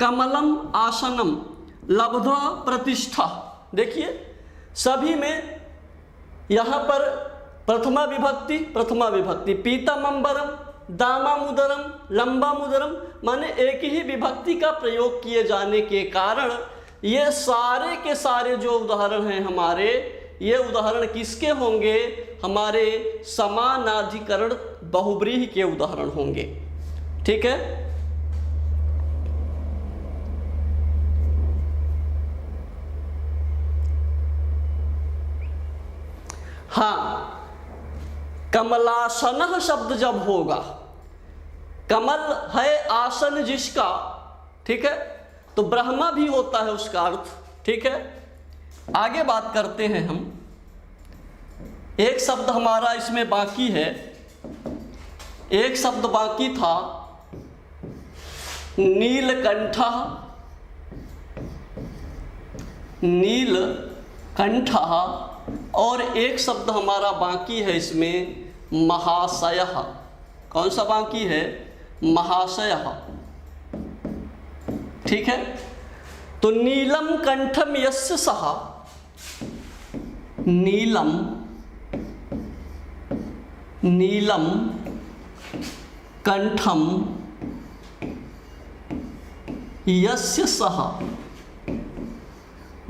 कमलम आसनम, लब्धा प्रतिष्ठा। देखिए, सभी में यहाँ पर प्रथमा विभक्ति, पीतम अंबरम, दामामुदरम, लंबामुदरम, माने एक ही विभक्ति का प्रयोग किए जाने के कारण ये सारे के सारे जो उदाहरण हैं हमारे, ये उदाहरण किसके होंगे? हमारे समानाधिकरण बहुब्रीहि के उदाहरण होंगे। ठीक है, हाँ, कमलासनः शब्द जब होगा, कमल है आसन जिसका, ठीक है, तो ब्रह्मा भी होता है उसका अर्थ। ठीक है, आगे बात करते हैं हम। एक शब्द हमारा इसमें बाकी है, एक शब्द बाकी था, नीलकंठः, नीलकंठः, कंठः, और एक शब्द हमारा बाकी है इसमें महाशयः। कौन सा बाकी है? महाशयः। ठीक है, तो नीलम कंठम यस्य सः, नीलम कंठम यस्य सः,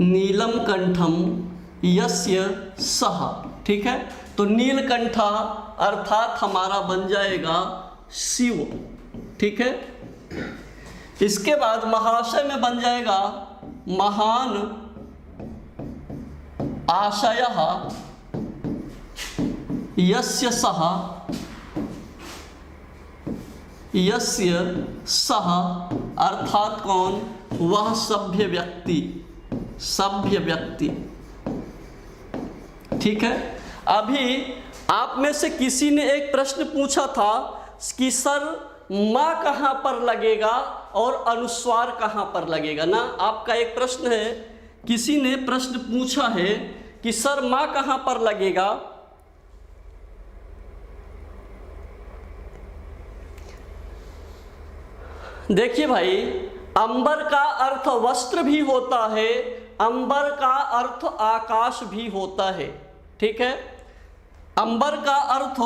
नीलम कंठम यस्य सः। ठीक है, तो नीलकंठ अर्थात हमारा बन जाएगा शिव। ठीक है, इसके बाद महाशय में बन जाएगा महान आशयः यस्य सः, यस्य सः अर्थात कौन? वह सभ्य व्यक्ति, सभ्य व्यक्ति। ठीक है, अभी आप में से किसी ने एक प्रश्न पूछा था कि सर माँ कहाँ पर लगेगा और अनुस्वार कहाँ पर लगेगा ना। आपका एक प्रश्न है, किसी ने प्रश्न पूछा है कि सर माँ कहाँ पर लगेगा। देखिए भाई, अंबर का अर्थ वस्त्र भी होता है, अंबर का अर्थ आकाश भी होता है। ठीक है, अंबर का अर्थ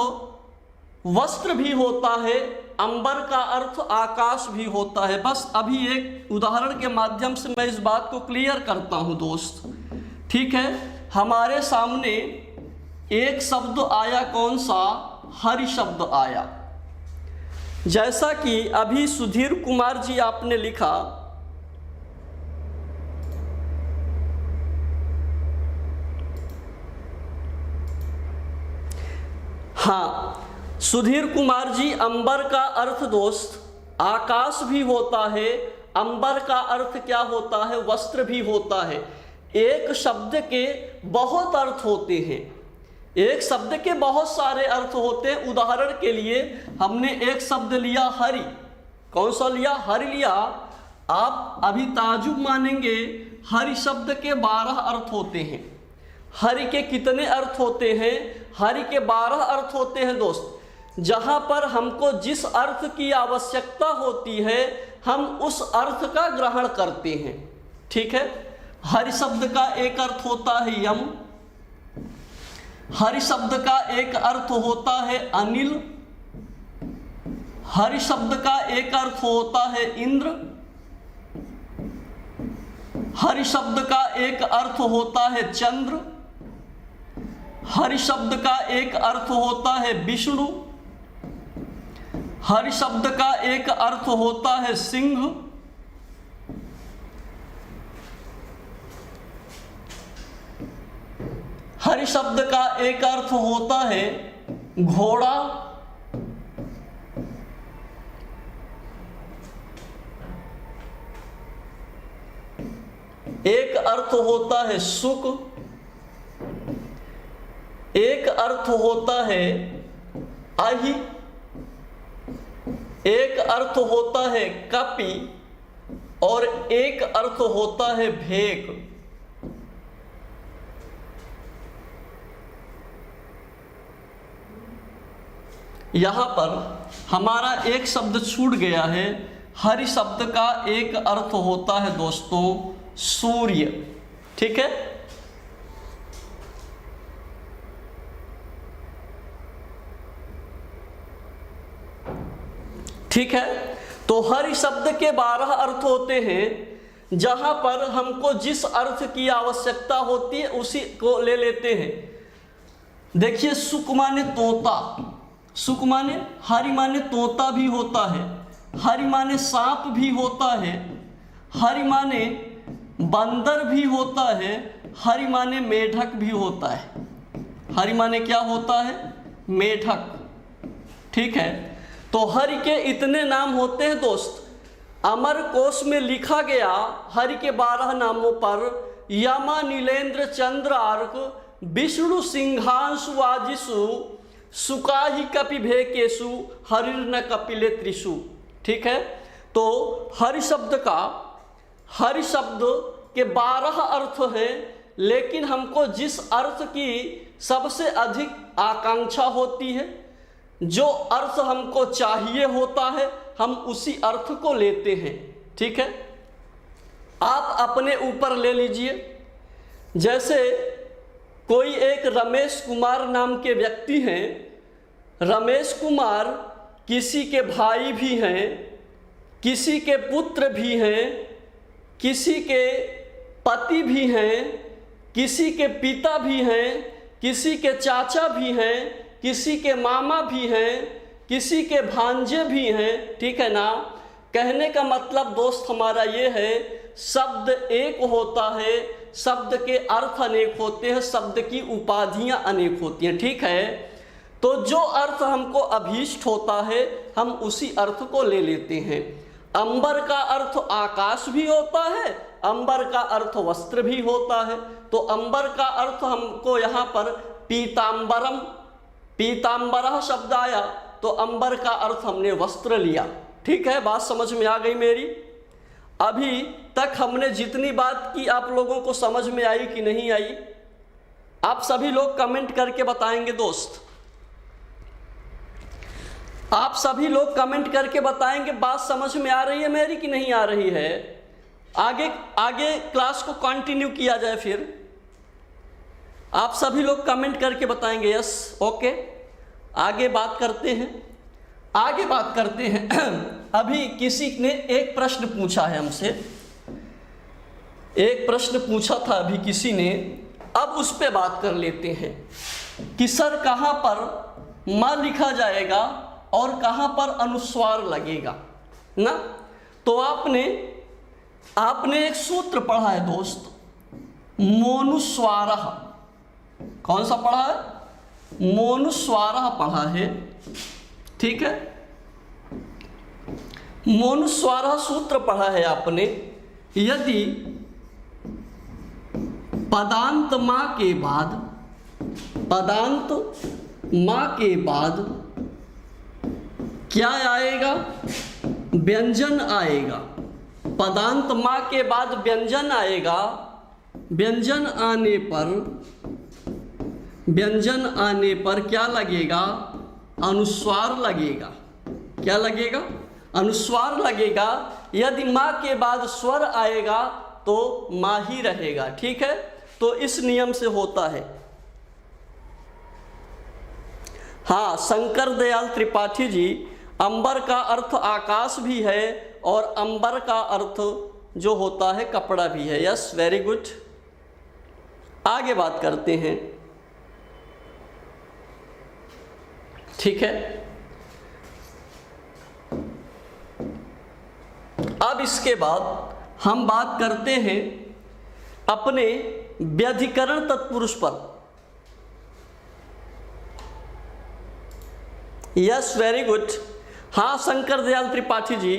वस्त्र भी होता है, अंबर का अर्थ आकाश भी होता है। बस अभी एक उदाहरण के माध्यम से मैं इस बात को क्लियर करता हूं दोस्त। ठीक है, हमारे सामने एक शब्द आया, कौन सा? हरि शब्द आया। जैसा कि अभी सुधीर कुमार जी आपने लिखा, हाँ सुधीर कुमार जी, अंबर का अर्थ दोस्त आकाश भी होता है, अंबर का अर्थ क्या होता है? वस्त्र भी होता है। एक शब्द के बहुत अर्थ होते हैं, एक शब्द के बहुत सारे अर्थ होते हैं। उदाहरण के लिए हमने एक शब्द लिया हरि। कौन सा लिया? हरि लिया। आप अभी ताजुब मानेंगे, हरि शब्द के 12 अर्थ होते हैं। हरि के कितने अर्थ होते हैं? हरि के 12 अर्थ होते हैं दोस्त। जहाँ पर हमको जिस अर्थ की आवश्यकता होती है हम उस अर्थ का ग्रहण करते हैं। ठीक है, हरि शब्द का एक अर्थ होता है यम, हरि शब्द का एक अर्थ होता है अनिल, हरि शब्द का एक अर्थ होता है इंद्र, हरि शब्द का एक अर्थ होता है चंद्र, हरि शब्द का एक अर्थ होता है विष्णु, हरि शब्द का एक अर्थ होता है सिंह, हरि शब्द का एक अर्थ होता है घोड़ा, एक अर्थ होता है सुक, एक अर्थ होता है आही, एक अर्थ होता है कपि और एक अर्थ होता है भेक। यहां पर हमारा एक शब्द छूट गया है। हरि शब्द का एक अर्थ होता है दोस्तों सूर्य। ठीक है, ठीक है, तो हरि शब्द के 12 अर्थ होते हैं। जहां पर हमको जिस अर्थ की आवश्यकता होती है उसी को ले लेते हैं। देखिए, सुक माने तोता, सुक माने हरि माने तोता भी होता है, हरि माने सांप भी होता है, हरि माने बंदर भी होता है, हरि माने मेढक भी होता है। हरि माने क्या होता है? मेढक। ठीक है, तो हरि के इतने नाम होते हैं दोस्त। अमर कोश में लिखा गया हरि के 12 नामों पर यमा नीलेंद्र चंद्र आर्क विष्णु सिंहांशु वाजिषु सुकाहि कपि भेकेशु हरिर्न कपिले त्रिषु। ठीक है, तो हरि शब्द के 12 अर्थ हैं। लेकिन हमको जिस अर्थ की सबसे अधिक आकांक्षा होती है, जो अर्थ हमको चाहिए होता है, हम उसी अर्थ को लेते हैं। ठीक है, आप अपने ऊपर ले लीजिए, जैसे कोई एक रमेश कुमार नाम के व्यक्ति हैं। रमेश कुमार किसी के भाई भी हैं, किसी के पुत्र भी हैं, किसी के पति भी हैं, किसी के पिता भी हैं, किसी के चाचा भी हैं, किसी के मामा भी हैं, किसी के भांजे भी हैं। ठीक है ना। कहने का मतलब दोस्त हमारा ये है, शब्द एक होता है, शब्द के अर्थ अनेक होते हैं, शब्द की उपाधियां अनेक होती हैं। ठीक है, तो जो अर्थ हमको अभीष्ट होता है हम उसी अर्थ को ले लेते हैं। अंबर का अर्थ आकाश भी होता है, अंबर का अर्थ वस्त्र भी होता है। तो अंबर का अर्थ हमको यहाँ पर पीतांबरम, पीतांबरः शब्द आया, तो अंबर का अर्थ हमने वस्त्र लिया। ठीक है, बात समझ में आ गई मेरी। अभी तक हमने जितनी बात की आप लोगों को समझ में आई कि नहीं आई? आप सभी लोग कमेंट करके बताएंगे दोस्त, आप सभी लोग कमेंट करके बताएंगे बात समझ में आ रही है मेरी कि नहीं आ रही है। आगे क्लास को कंटिन्यू किया जाए, फिर आप सभी लोग कमेंट करके बताएंगे यस, ओके। आगे बात करते हैं। अभी किसी ने एक प्रश्न पूछा है हमसे, एक प्रश्न पूछा था अभी किसी ने, अब उस पे बात कर लेते हैं कि सर कहाँ पर माँ लिखा जाएगा और कहाँ पर अनुस्वार लगेगा ना। तो आपने एक सूत्र पढ़ा है दोस्त, मोनुस्वारः। कौन सा पढ़ा है? मोनुस्वारः पढ़ा है। ठीक है, मोनुस्वारः सूत्र पढ़ा है आपने। यदि पदांत माँ के बाद क्या आएगा? व्यंजन आएगा। पदांत माँ के बाद व्यंजन आएगा। व्यंजन आने पर क्या लगेगा? अनुस्वार लगेगा। क्या लगेगा? अनुस्वार लगेगा। यदि माँ के बाद स्वर आएगा तो माँ ही रहेगा। ठीक है, तो इस नियम से होता है। हाँ, शंकर दयाल त्रिपाठी जी, अंबर का अर्थ आकाश भी है और अंबर का अर्थ जो होता है कपड़ा भी है। Yes, very good. आगे बात करते हैं। ठीक है, अब इसके बाद हम बात करते हैं अपने व्यधिकरण तत्पुरुष पर। Yes, very good. हाँ शंकर दयाल त्रिपाठी जी,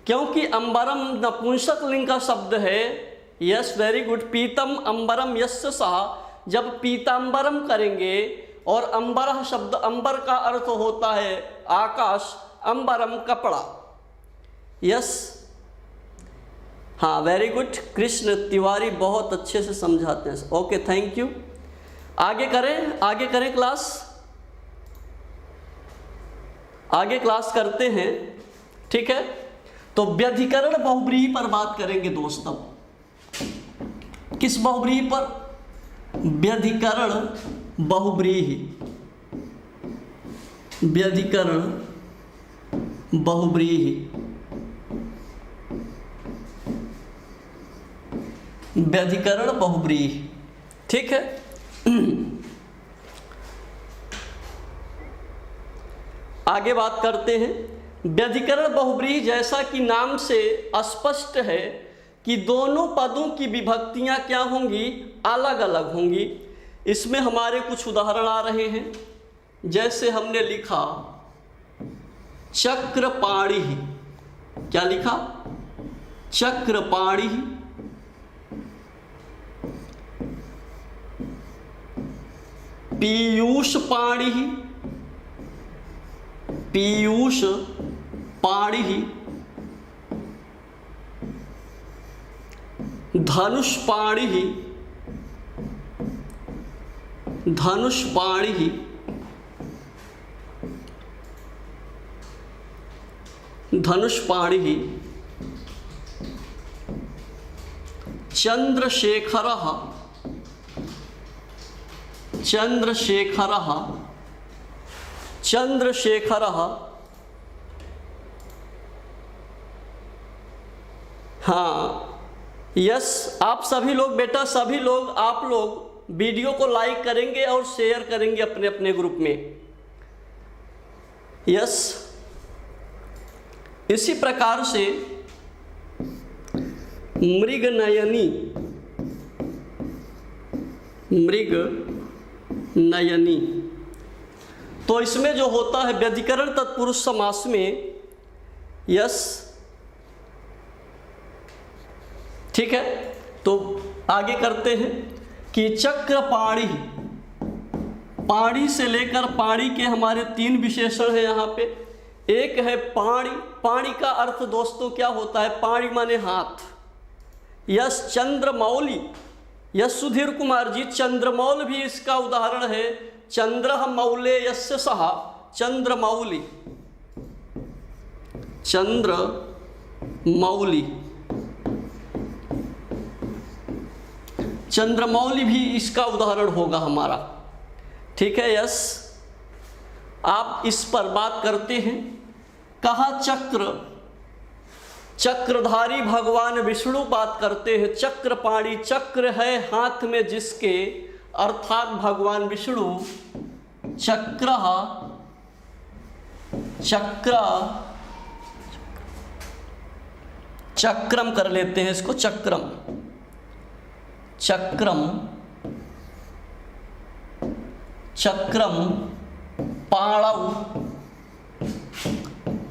क्योंकि अंबरम नपुंसक लिंग का शब्द है। Yes, very good. पीतम अंबरम यस्य सः, जब पीतांबरम करेंगे और अंबरः शब्द, अंबर का अर्थ होता है आकाश, अंबरम कपड़ा। यस, हाँ वेरी गुड। कृष्ण तिवारी बहुत अच्छे से समझाते हैं। Okay, thank you. आगे करें क्लास, आगे क्लास करते हैं। ठीक है, तो व्यधिकरण बहुव्रीहि पर बात करेंगे दोस्तों। किस बहुव्रीहि पर? व्यधिकरण बहुव्रीहि। व्यधिकरण बहुव्रीहि। व्यधिकरण बहुव्रीहि। ठीक है, आगे बात करते हैं। व्यधिकरण बहुव्रीहि जैसा कि नाम से स्पष्ट है कि दोनों पदों की विभक्तियां क्या होंगी? अलग अलग होंगी। इसमें हमारे कुछ उदाहरण आ रहे हैं। जैसे हमने लिखा चक्रपाणिः। क्या लिखा? चक्रपाणिः। पीयूषपाणिः। पीयूषपाणिः। धनुष्पाणिः। धनुष्पाणि, धनुष्पाणि, चंद्रशेखरः, चंद्रशेखरः, चंद्रशेखरः। हाँ यस, आप सभी लोग बेटा, सभी लोग आप लोग वीडियो को लाइक करेंगे और शेयर करेंगे अपने अपने ग्रुप में। यस, इसी प्रकार से मृगनयनी, मृगनयनी, तो इसमें जो होता है व्यधिकरण तत्पुरुष समास में, यस ठीक है। तो आगे करते हैं कि चक्रपाणि, पाणी से लेकर पाणी के हमारे 3 विशेषण हैं यहाँ पे। एक है पाणी, पाणी का अर्थ दोस्तों क्या होता है? पाणी माने हाथ। यस चंद्रमौली, यस सुधीर कुमार जी, चंद्रमौल भी इसका उदाहरण है। चंद्रः मौले यस्य सः, चंद्रमौली, चंद्रमौली, चंद्रमौली भी इसका उदाहरण होगा हमारा। ठीक है, यस। आप इस पर बात करते हैं। कहा चक्र, चक्रधारी भगवान विष्णु बात करते हैं। चक्रपाणी, चक्र है हाथ में जिसके, अर्थात भगवान विष्णु चक्र, चक्र, चक्रम कर लेते हैं इसको, चक्रम, चक्रम, चक्रम पाणौ,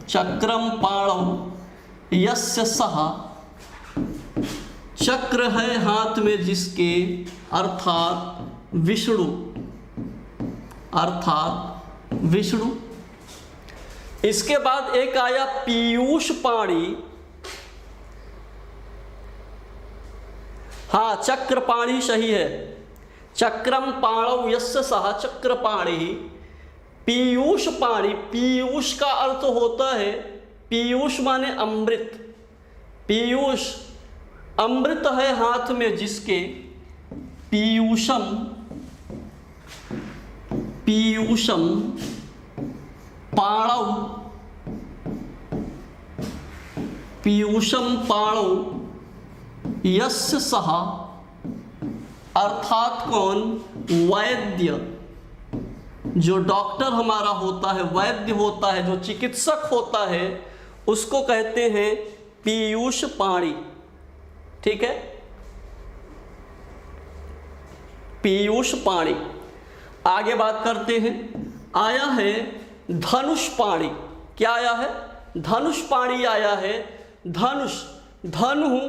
चक्रम पाणौ यस्य सः, चक्र है हाथ में जिसके, अर्थात विष्णु, अर्थात विष्णु। इसके बाद एक आया पीयूष पाणी। हाँ, चक्रपाणी सही है। चक्रम पाणौ यस्य सः चक्रपाणी। पीयूष पाणी, पीयूष का अर्थ होता है, पीयूष माने अमृत। पीयूष अमृत है हाथ में जिसके, पीयूषम, पीयूषम पाणौ, पीयूषम पाणौ यस्य सः, अर्थात कौन? वैद्य, जो डॉक्टर हमारा होता है, वैद्य होता है, जो चिकित्सक होता है, उसको कहते हैं पीयूष पाणी। ठीक है, पीयूष पाणी। आगे बात करते हैं। आया है धनुष पाणी। क्या आया है? धनुष पाणी आया है। धनुष, धनु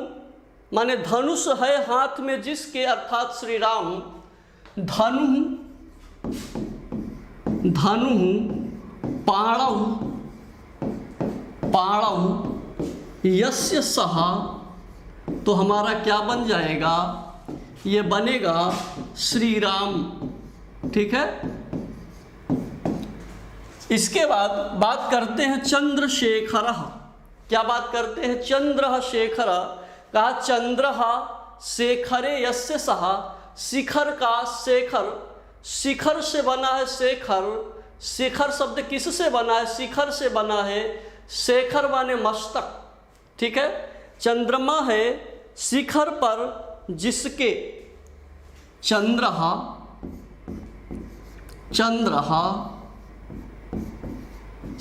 माने धनुष है हाथ में जिसके, अर्थात श्री राम। धनु, धनु पाणौ, पाणौ यस्य सः, तो हमारा क्या बन जाएगा? ये बनेगा श्री राम। ठीक है। इसके बाद बात करते हैं चंद्रशेखरः। क्या बात करते हैं? चंद्र शेखर। कहा चंद्रः शेखरे यस्य सः, शिखर का शेखर, शिखर से बना है शेखर। शिखर शब्द किस से बना है? शिखर से बना है। शेखर माने मस्तक। ठीक है। चंद्रमा है शिखर पर जिसके, चंद्रः, चंद्रः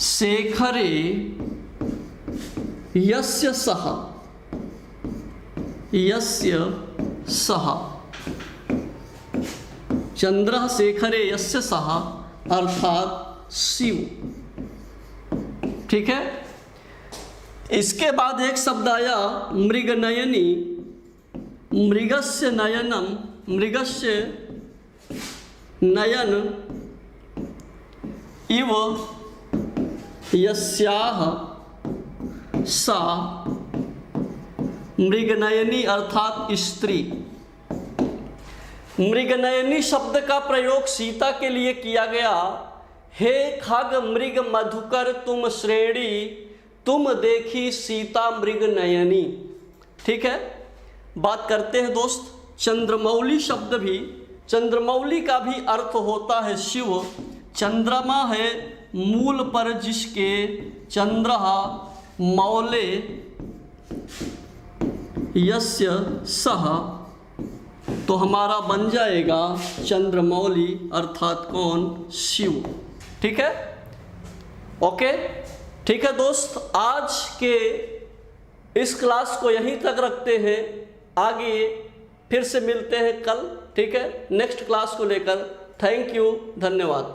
शेखरे यस्य सः, यस्य सः, चंद्रः शेखरे यस्य सः, अर्थात शिव। ठीक है। इसके बाद एक शब्द आया मृगनयनी। मृगस्य नयनम, मृगस्य नयन इव यस्याह सा मृगनयनी, अर्थात स्त्री। मृगनयनी शब्द का प्रयोग सीता के लिए किया गया। हे खग मृग मधुकर तुम श्रेणी, तुम देखी सीता मृग नयनी। ठीक है, बात करते हैं दोस्त चंद्रमौली शब्द भी। चंद्रमौली का भी अर्थ होता है शिव। चंद्रमा है मूल पर जिसके, चंद्रहा मौले यस्य सह, तो हमारा बन जाएगा चंद्रमौली अर्थात कौन, शिव। ठीक है, ओके, ठीक है दोस्त, आज के इस क्लास को यहीं तक रखते हैं। आगे फिर से मिलते हैं कल। ठीक है, नेक्स्ट क्लास को लेकर। थैंक यू, धन्यवाद।